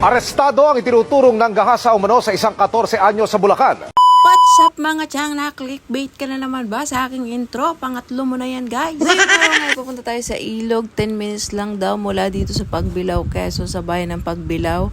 Arestado ang itinuturong ng gahasa umano sa isang 14 anyo sa Bulacan. What's up mga tiyang, na-clickbait ka na naman ba sa aking intro? Pangatlo mo na yan guys. Ngayon araw ngayon pupunta tayo sa Ilog. 10 minutes lang daw mula dito sa Pagbilao, Quezon, sa bayan ng Pagbilao.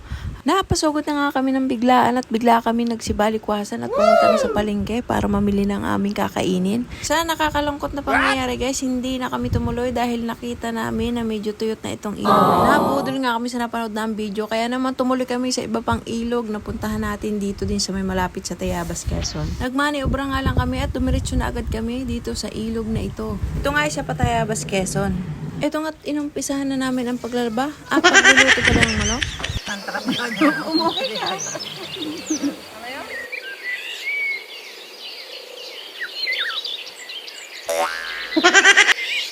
Napasugod na nga kami ng biglaan at bigla kami nagsibalikwasan at pumunta na sa palengke para mamili ng aming kakainin. Sa nakakalungkot na pangyayari guys, hindi na kami tumuloy dahil nakita namin na medyo tuyot na itong ilog. Nabudol nga kami sa napanood ng video, kaya naman tumuloy kami sa iba pang ilog na puntahan natin dito din sa may malapit sa Tayabas, Quezon. Nagmaniobra nga lang kami at dumiretso na agad kami dito sa ilog na ito. Ito nga siya pa Tayabas, Quezon. Ito nga inumpisahan na namin ang paglalaba. Pagluluto pa lang ng manok. Umuwi ka.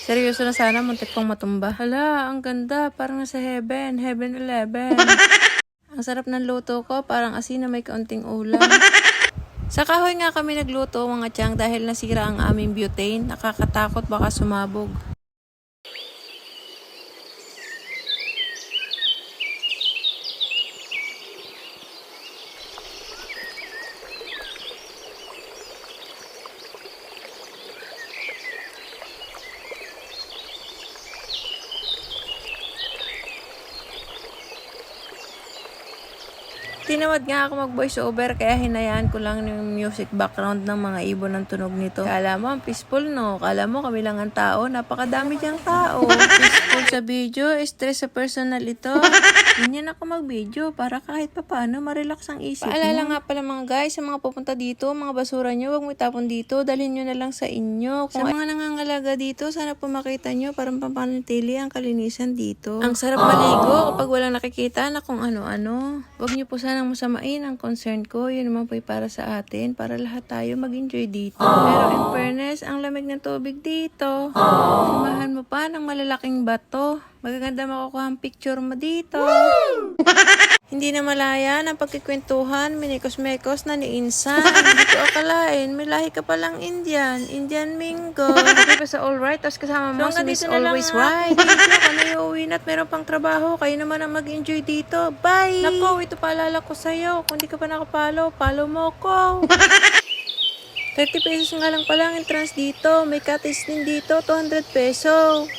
Seryoso na sana, muntik pang matumba. Hala, ang ganda. Parang nasa heaven. Heaven 11. Ang sarap ng luto ko. Parang asin na may kaunting ulam. Sa kahoy nga kami nagluto mga tiyang dahil nasira ang aming butane. Nakakatakot baka sumabog. Tinamad nga ako mag-voice over kaya hinayaan ko lang yung music background ng mga ibon ng tunog nito. Kala mo ang peaceful no? Kala mo kami lang ang tao? Napakadami diyang tao. Peaceful sa video, stress sa personal ito. Ganyan ako mag-video para kahit papaano marelax ang isip mo. Paalala nga pala mga guys, sa mga pupunta dito, mga basura nyo, huwag mo itapon dito. Dalhin nyo na lang sa inyo. Sa mga nangangalaga dito, sana po makita nyo parang papanatili ang kalinisan dito. Ang sarap maligo kapag walang nakikita na kung ano-ano. Huwag nyo po sanang masamain ang concern ko. Yun naman po para sa atin, para lahat tayo mag-enjoy dito. Pero in fairness, ang lamig ng tubig dito. Samahan mo pa ng malalaking bato. Magaganda makukuha ang picture mo dito. Hindi na malaya ng pagkikwentuhan, minikos-mekos na ni Insan. Hindi ko akalain, may lahi ka palang Indian Mingo. Hindi pa sa all right, tapos kasama mo si Miss Always Right. Dito ka na iuwi na at meron pang trabaho. Kayo naman ang mag-enjoy dito. Bye! Nako, ito paalala ko sa'yo. Kung di ka pa nakapalo, follow mo ko. 30 pesos nga lang pala ang entrance dito. May cottage din dito, 200 peso.